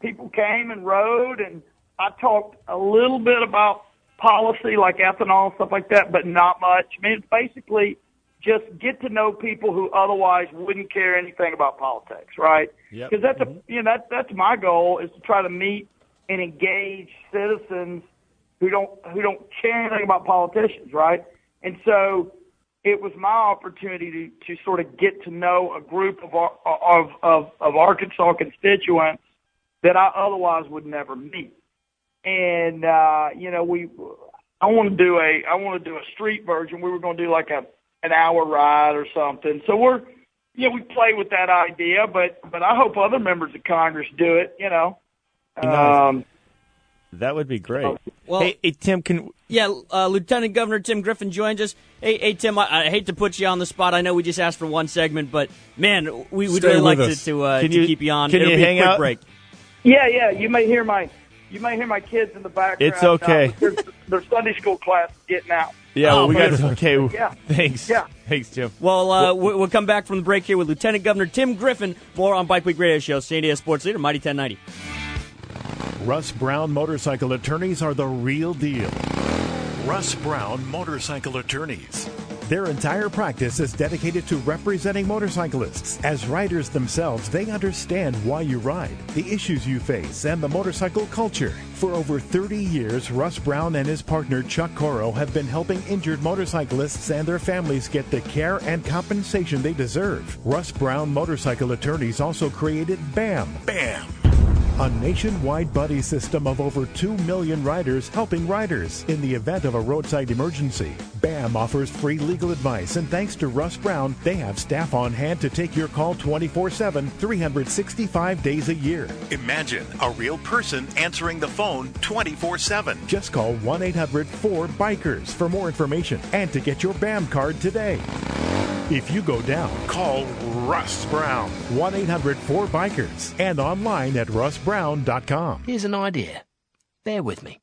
people came and rode, and I talked a little bit about policy, like ethanol and stuff like that, but not much. I mean, it's basically just get to know people who otherwise wouldn't care anything about politics, right? Because that's my goal, is to try to meet and engage citizens who don't care anything about politicians, right? And so it was my opportunity to sort of get to know a group of Arkansas constituents that I otherwise would never meet. And you know, I want to do a street version. We were going to do like an hour ride or something. So we play with that idea, but I hope other members of Congress do it, you know. Nice. That would be great. Well, hey, Tim, Lieutenant Governor Tim Griffin joins us. Hey Tim, I hate to put you on the spot. I know we just asked for one segment, but man, we would really like to keep you on. Can It'll you be hang a quick out? break. Yeah. You may hear my kids in the background. It's okay. Their Sunday school class is getting out. Yeah, we got beautiful. okay. Yeah. Thanks. Yeah. Thanks, Jim. Well, we'll come back from the break here with Lieutenant Governor Tim Griffin. More on Bike Week Radio Show. San Diego Sports Leader, Mighty 1090. Russ Brown Motorcycle Attorneys are the real deal. Russ Brown Motorcycle Attorneys. Their entire practice is dedicated to representing motorcyclists. As riders themselves, they understand why you ride, the issues you face, and the motorcycle culture. For over 30 years, Russ Brown and his partner Chuck Coro have been helping injured motorcyclists and their families get the care and compensation they deserve. Russ Brown Motorcycle Attorneys also created BAM. BAM! A nationwide buddy system of over 2 million riders helping riders in the event of a roadside emergency. BAM offers free legal advice, and thanks to Russ Brown, they have staff on hand to take your call 24/7, 365 days a year. Imagine a real person answering the phone 24/7. Just call 1-800-4BIKERS for more information and to get your BAM card today. If you go down, call Russ Brown. 1-800-4BIKERS and online at russbrown.com. Here's an idea. Bear with me.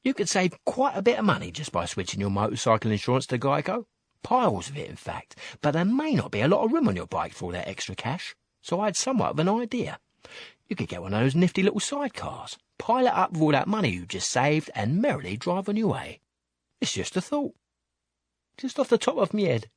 You could save quite a bit of money just by switching your motorcycle insurance to Geico. Piles of it, in fact. But there may not be a lot of room on your bike for all that extra cash. So I had somewhat of an idea. You could get one of those nifty little sidecars, pile it up with all that money you just saved, and merrily drive on your way. It's just a thought. Just off the top of my head.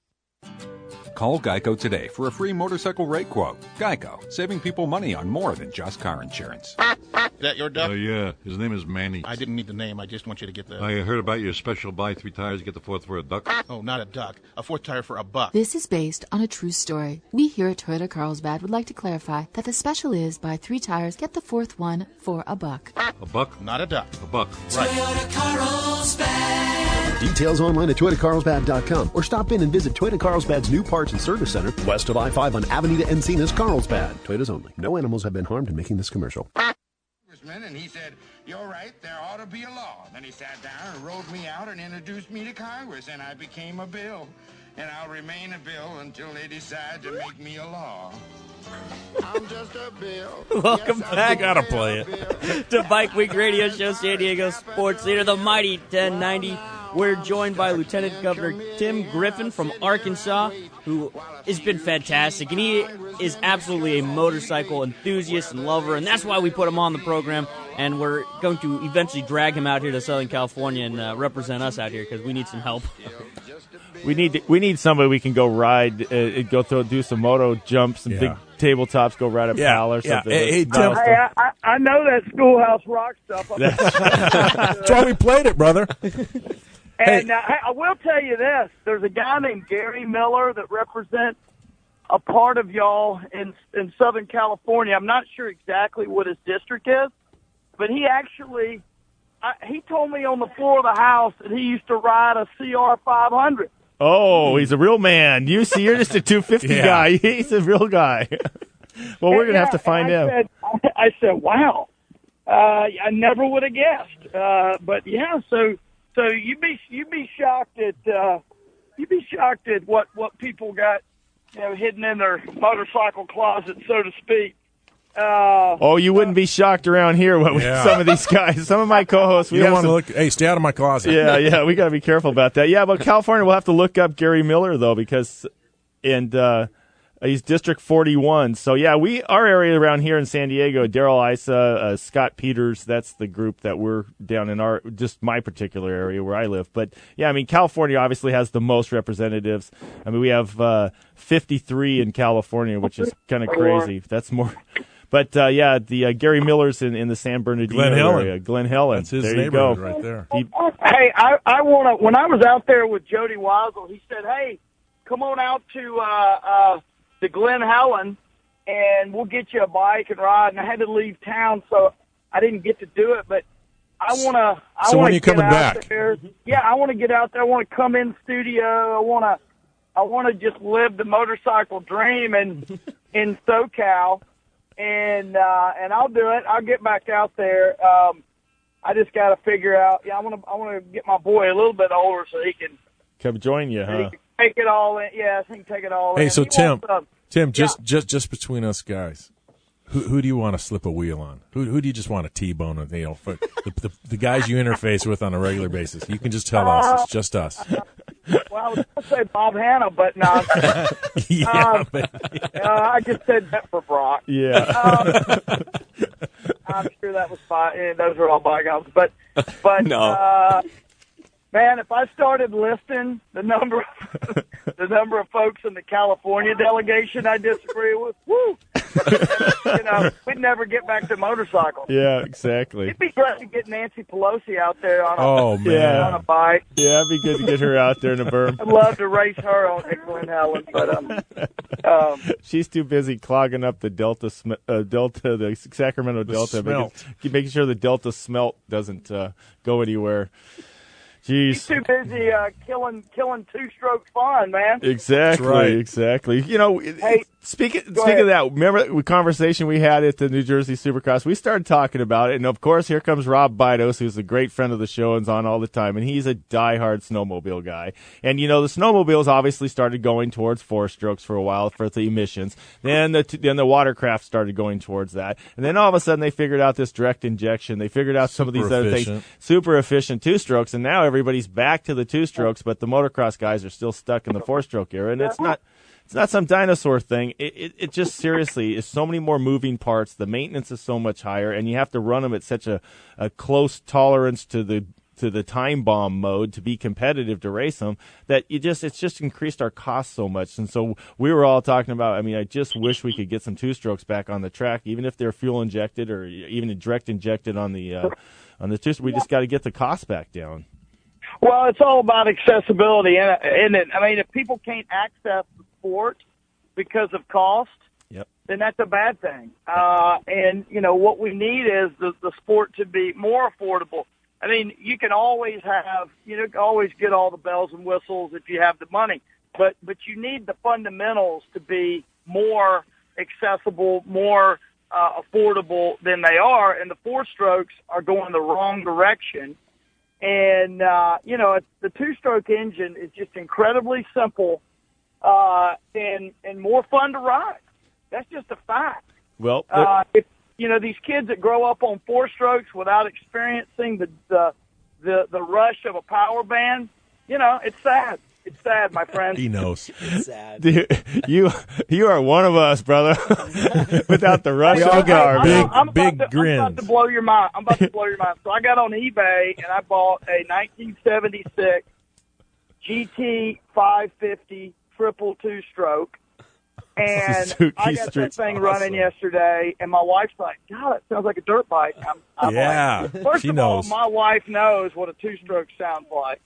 Call Geico today for a free motorcycle rate quote. Geico, saving people money on more than just car insurance. Is that your duck? Yeah. His name is Manny. I didn't need the name. I just want you to get the... I heard about your special buy 3 tires, get the fourth for a duck. Oh, not a duck. A fourth tire for a buck. This is based on a true story. We here at Toyota Carlsbad would like to clarify that the special is buy 3 tires, get the fourth one for a buck. A buck? Not a duck. A buck. Right. Toyota Carlsbad. Details online at ToyotaCarlsbad.com or stop in and visit Toyota Carlsbad's new parts and service center west of I-5 on Avenida Encinas, Carlsbad. Toyota's only. No animals have been harmed in making this commercial. And he said, "You're right, there ought to be a law." Then he sat down and wrote me out and introduced me to Congress, and I became a bill. And I'll remain a bill until they decide to make me a law. I'm just a bill. Welcome back. Gotta play it. To Bike Week Radio Show, San Diego Sports Leader, the Mighty 1090. We're joined by Lieutenant Governor Tim Griffin from Arkansas, who has been fantastic, and he is absolutely a motorcycle enthusiast and lover, and that's why we put him on the program, and we're going to eventually drag him out here to Southern California and represent us out here because we need some help. We need somebody we can go ride, do some moto jumps and big tabletops, go ride a pal or something. Hey, Tim. I know that Schoolhouse Rock stuff. That's why we played it, brother. And I will tell you this. There's a guy named Gary Miller that represents a part of y'all in Southern California. I'm not sure exactly what his district is, but he actually he told me on the floor of the house that he used to ride a CR 500. Oh, he's a real man. You're just a 250 guy. He's a real guy. Well, we're going to have to find him. I said, wow. I never would have guessed. But yeah, so you'd be shocked at what people got, hidden in their motorcycle closet, so to speak. You wouldn't be shocked around here with some of these guys. Some of my co-hosts. You don't want to look. Hey, stay out of my closet. Yeah, we got to be careful about that. Yeah, but California, we'll have to look up Gary Miller though, because he's District 41. So yeah, our area around here in San Diego, Daryl Issa, Scott Peters. That's the group that we're down in just my particular area where I live. But yeah, I mean, California obviously has the most representatives. I mean, we have 53 in California, which is kind of crazy. That's more. But the Gary Miller's in the San Bernardino area. Glen Helen. That's his there neighborhood you go. right there. Hey, I want to. When I was out there with Jody Weisel, he said, "Hey, come on out to Glen Helen, and we'll get you a bike and ride." And I had to leave town, so I didn't get to do it. But I want to. So when are you coming back? There. Yeah, I want to get out there. I want to come in studio. I want to just live the motorcycle dream in SoCal. And I'll do it. I'll get back out there. I just got to figure out. Yeah, I want to get my boy a little bit older so he can Come join you, huh? take it all in. Yeah, he can take it all in. Hey, so He Tim, wants, just between us guys, who do you want to slip a wheel on? Who do you just want to T-bone? For the guys you interface with on a regular basis, you can just tell us. It's just us. Well, I was going to say Bob Hanna, but no. I just said that for Brock. Yeah. I'm sure that was fine. Those are all bygones. But No. Man, if I started listing the number of folks in the California delegation I disagree with, woo! We'd never get back to motorcycles. Yeah, exactly. It'd be great to get Nancy Pelosi out there on a bike. Yeah, it'd be good to get her out there in a berm. I'd love to race her on Glen Helen, but she's too busy clogging up the the Sacramento Delta, making sure the Delta smelt doesn't go anywhere. Jeez. He's too busy killing two-stroke fun, man. Exactly, right. Exactly. Speaking of that, remember the conversation we had at the New Jersey Supercross? We started talking about it, and of course, here comes Rob Bidos, who's a great friend of the show and's on all the time, and he's a diehard snowmobile guy. And the snowmobiles obviously started going towards four-strokes for a while for the emissions. Then the watercraft started going towards that, and then all of a sudden they figured out this direct injection. They figured out some of these other things, super efficient two-strokes, and now everybody's back to the two-strokes, but the motocross guys are still stuck in the four-stroke era, and it's not some dinosaur thing. It just seriously is so many more moving parts. The maintenance is so much higher, and you have to run them at such a close tolerance to the time bomb mode to be competitive to race them that it's just increased our costs so much. And so we were all talking about, I just wish we could get some two-strokes back on the track, even if they're fuel injected or even direct injected on the two. We just got to get the cost back down. Well, it's all about accessibility, isn't it? If people can't access the sport because of cost, then that's a bad thing. And what we need is the sport to be more affordable. You can always get all the bells and whistles if you have the money, but you need the fundamentals to be more accessible, more affordable than they are, and the four-strokes are going the wrong direction. And, the two-stroke engine is just incredibly simple and more fun to ride. That's just a fact. Well, if these kids that grow up on four-strokes without experiencing the rush of a power band, it's sad. It's sad, my friend. He knows. It's sad. Dude, you are one of us, brother. Without the rush of a big grins. I'm about to blow your mind. So I got on eBay and I bought a 1976 GT 550 triple two-stroke. And Suzuki I got Street's that thing running yesterday, and my wife's like, God, it sounds like a dirt bike. I'm yeah, like, first she of knows. all, my wife knows what a two-stroke sounds like,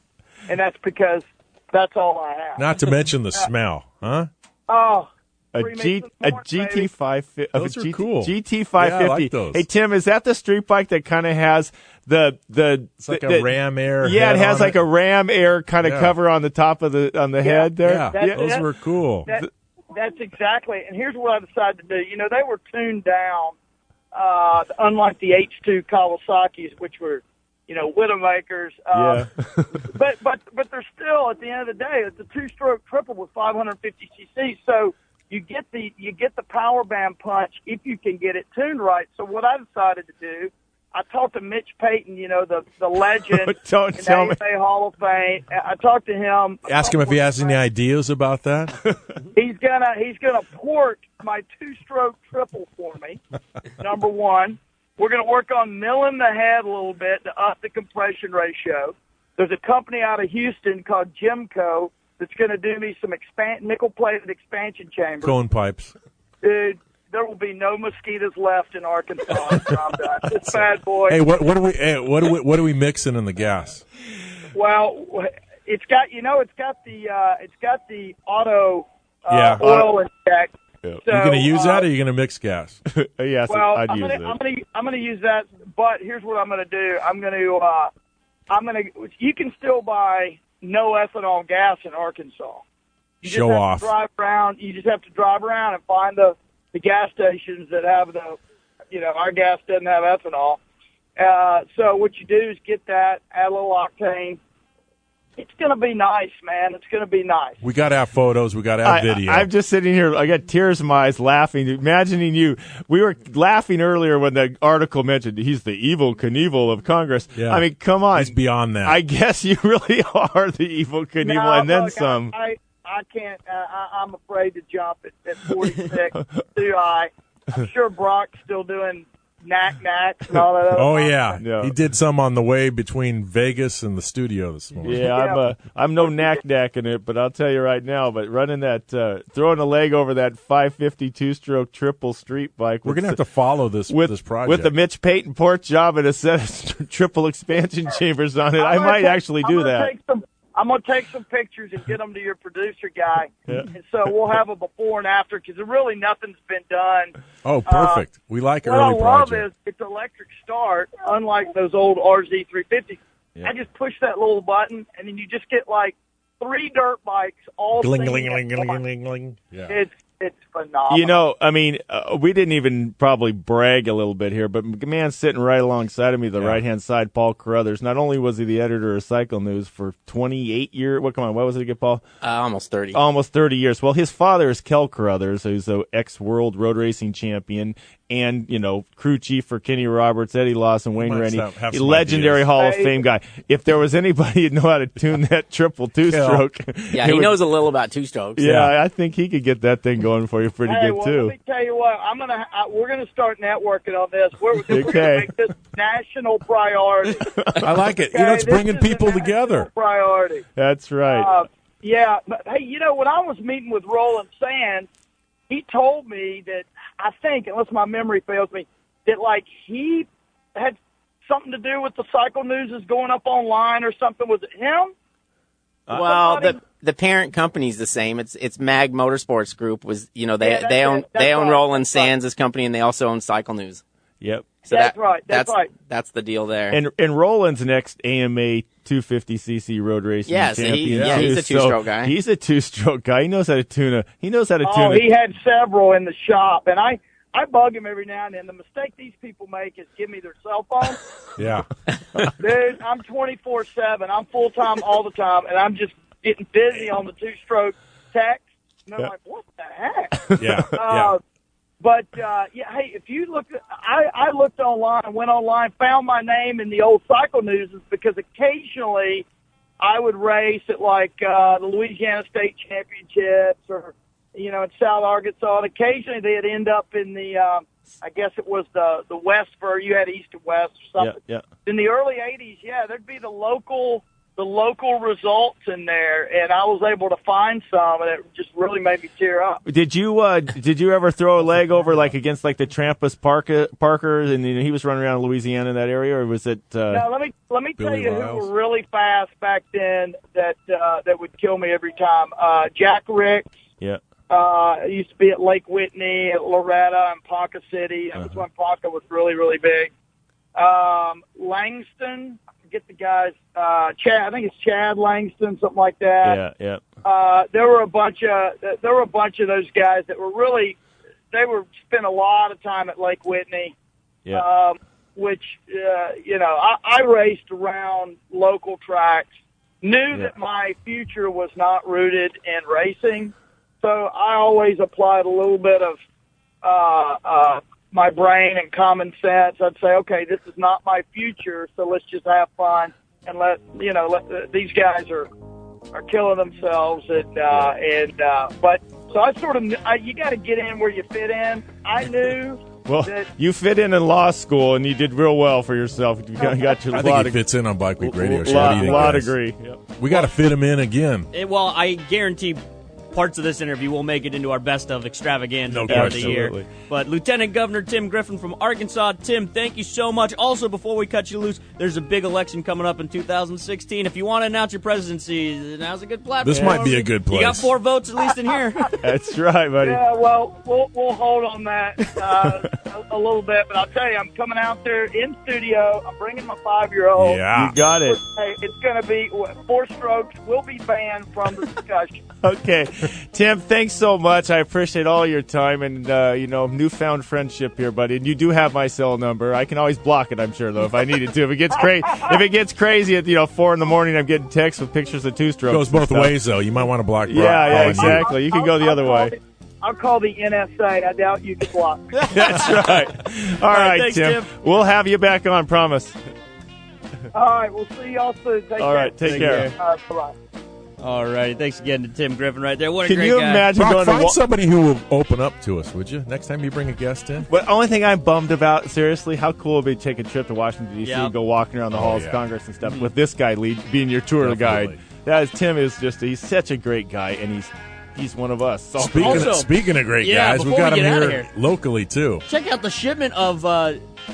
and that's because that's all I have. Not to mention the smell, huh? Oh, a GT 550. Those are cool. GT 550. Yeah, I like those. Hey Tim, is that the street bike that kind of has the? It's like a Ram Air. Yeah, head it has on like a Ram Air kind of cover on the top of the head there. Yeah, those were cool. That's exactly. And here's what I decided to do. They were tuned down, unlike the H2 Kawasaki's, which were, Widowmakers. But they're still, at the end of the day, it's a two-stroke triple with 550 cc. So you get the power band punch if you can get it tuned right. So what I decided to do, I talked to Mitch Payton, the legend Don't in tell the AMA Hall of Fame. I talked to him. Ask him if he has any ideas about that. He's gonna port my two-stroke triple for me. Number one, we're gonna work on milling the head a little bit to up the compression ratio. There's a company out of Houston called Jimco that's gonna do me some nickel-plated expansion chambers. Cone pipes. Dude, there will be no mosquitoes left in Arkansas. I'm done. It's bad, boy. Hey, what are we mixing in the gas? Well, it's got the auto oil inject. Yeah. So, you going to use that, or are you going to mix gas? Yes, well, I'd use it. I'm gonna use that, but here's what I'm gonna do. You can still buy no ethanol gas in Arkansas. You Show off. You just have to drive around and find the gas stations that have our gas doesn't have ethanol. So what you do is get that, add a little octane. It's going to be nice, man. It's going to be nice. We got to have photos. We got to have video. I'm just sitting here. I got tears in my eyes laughing, imagining you. We were laughing earlier when the article mentioned he's the evil Knievel of Congress. Yeah. I mean, come on. He's beyond that. I guess you really are the evil Knievel, and then look, some. I can't. I'm afraid to jump at 46 too high. I'm sure Brock's still doing knacks and all that other Oh stuff. yeah, he did some on the way between Vegas and the studio this morning. Yeah, I'm no knack-knacking it, but I'll tell you right now, but running that, throwing a leg over that 552-stroke triple street bike. We're going to have to follow this project. With the Mitch Payton port job and a set of triple expansion chambers on it. I might actually do that. I'm going to take some pictures and get them to your producer guy. Yeah. And so we'll have a before and after because really nothing's been done. Oh, perfect. We like what early I love projects. is it's electric start, unlike those old RZ350s. Yeah. I just push that little button, and then you just get like 3 dirt bikes all Gling, singing gling, at gling, once. gling, gling. Yeah. It's phenomenal. You know, I mean, we didn't even probably brag a little bit here, but the man sitting right alongside of me, the right-hand side, Paul Carruthers, not only was he the editor of Cycle News for 28 years, what was it again, Paul? Almost 30. Almost 30 years. Well, his father is Kel Carruthers, who's an ex-world road racing champion and, crew chief for Kenny Roberts, Eddie Lawson, Wayne Must Rennie, have a some legendary ideas. Hall of Fame guy. If there was anybody who'd know how to tune that triple two-stroke. Yeah, he knows a little about two-strokes. Yeah, I think he could get that thing going for you pretty good, too. Let me tell you what, we're gonna start networking on this. We're gonna make this national priority. I like it. Okay, It's this bringing is people a national together. Priority. That's right. Yeah, but hey, when I was meeting with Roland Sands, he told me that I think, unless my memory fails me, that he had something to do with the Cycle News is going up online or something. Was it him? Well, the parent company's the same. It's Mag Motorsports Group. They own Roland Sands' company, and they also own Cycle News. Yep. So that's right. That's the deal there. And Roland's next AMA 250cc road racing champion. He's a two-stroke guy. He's a two-stroke guy. He knows how to tune a. He had several in the shop, and I bug him every now and then. The mistake these people make is give me their cell phone. Yeah. Dude, I'm 24/7. I'm full-time all the time, and I'm just getting busy on the two-stroke text. And they're like, what the heck? Yeah. But, hey, if you look, I looked online, went online, found my name in the old Cycle News because occasionally I would race at, the Louisiana State Championships or, in South Arkansas. And occasionally they'd end up in the, I guess it was the West, where you had East and West or something. Yeah. In the early 80s, there'd be the local results in there, and I was able to find some, and it just really made me tear up. Did you ever throw a leg over against the Trampas Parker, and he was running around Louisiana in that area, or was it? No, let me tell you who were really fast back then that would kill me every time. Jack Ricks. Yeah. Used to be at Lake Whitney, at Loretta, and Ponca City. That was when Ponca was really, really big. Langston. Get the guys, Chad. I think it's Chad Langston, something like that. Yeah. There were a bunch of those guys that were really. They spent a lot of time at Lake Whitney. Yeah. Which I raced around local tracks. Knew that my future was not rooted in racing, so I always applied a little bit of my brain and common sense. I'd say, okay, this is not my future, so let's just have fun and let these guys are killing themselves but so I sort of you got to get in where you fit in. I knew. Well, you fit in law school, and you did real well for yourself. You got your I think he fits in on Bike Week Radio Show. Lot agree. Yep. We got to fit him in again. Well, I guarantee parts of this interview will make it into our best of extravaganza of the year. But Lieutenant Governor Tim Griffin from Arkansas. Tim, thank you so much. Also, before we cut you loose, there's a big election coming up in 2016. If you want to announce your presidency, now's a good platform. This might be a good place. You got 4 votes at least in here. That's right, buddy. Yeah, well, we'll hold on that. a little bit, but I'll tell you, I'm coming out there in studio. I'm bringing my 5-year-old. Yeah. You got it. Hey, it's going to be 4 strokes. Will be banned from the discussion. Okay. Tim, thanks so much. I appreciate all your time and, newfound friendship here, buddy. And you do have my cell number. I can always block it, I'm sure, though, if I needed to. If it gets crazy at, 4 in the morning, I'm getting texts with pictures of 2-strokes. Goes both ways, though. You might want to block. Yeah, exactly. You can go the other way. I'll call the NSA. I doubt you can block. That's right. All right, thanks, Tim. Tim. We'll have you back on, promise. All right, we'll see y'all soon. Take care. All right, take care. Bye-bye. All right, thanks again to Tim Griffin right there. What a Can great you guy. imagine Brock, going to find somebody who will open up to us, would you? Next time you bring a guest in. But only thing I'm bummed about, seriously, how cool would it be to take a trip to Washington, D.C. Yep. and go walking around the halls of Congress and stuff with this guy being your tour guide. Tim is he's such a great guy, and he's one of us. So Speaking of great guys, we've got him here locally, too. Check out the shipment of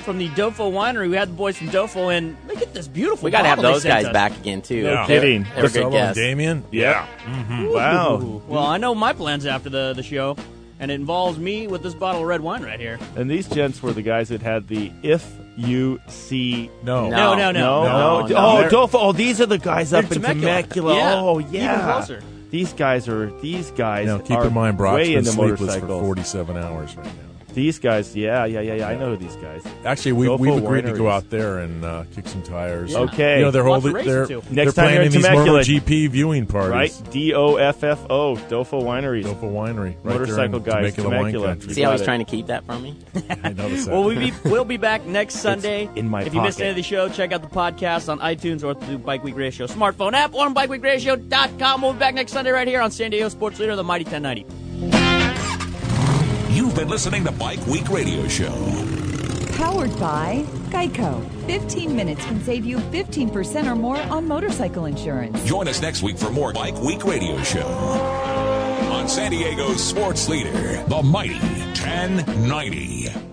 from the Dofo Winery. We had the boys from Dofo in. Look at this beautiful We got to have bottle those they sent guys us. back again, too. No kidding. They're good guests. Damien? Yeah. Mm-hmm. Wow. Well, I know my plans after the show, and it involves me with this bottle of red wine right here. And these gents were the guys that had the If You See... No. Oh, Dofo. Oh, these are the guys up in Temecula. Temecula. Yeah. Oh, yeah. Even closer. These guys keep in mind, Brock's way been into sleepless motorcycles. for 47 hours right now. These guys, yeah. I know these guys. Actually, we've agreed to Wineries. go out there and kick some tires. Yeah. Okay. You know, they're Lots of holding. races, They're too. Next time planning you're in these Temecula. MotoGP viewing parties. Right? DOFFO, Dofo Wineries. Dofo Winery. Right Motorcycle there in guys, Temecula wine country. See how he's trying to keep that from me? I noticed that. Well, we'll be back next Sunday. in my If you missed pocket. any of the show, check out the podcast on iTunes or through Bike Week Radio Show smartphone app or on BikeWeekRadioShow.com. We'll be back next Sunday right here on San Diego Sports Leader, the Mighty 1090. You've been listening to Bike Week Radio Show. Powered by Geico. 15 minutes can save you 15% or more on motorcycle insurance. Join us next week for more Bike Week Radio Show on San Diego's sports leader, the Mighty 1090.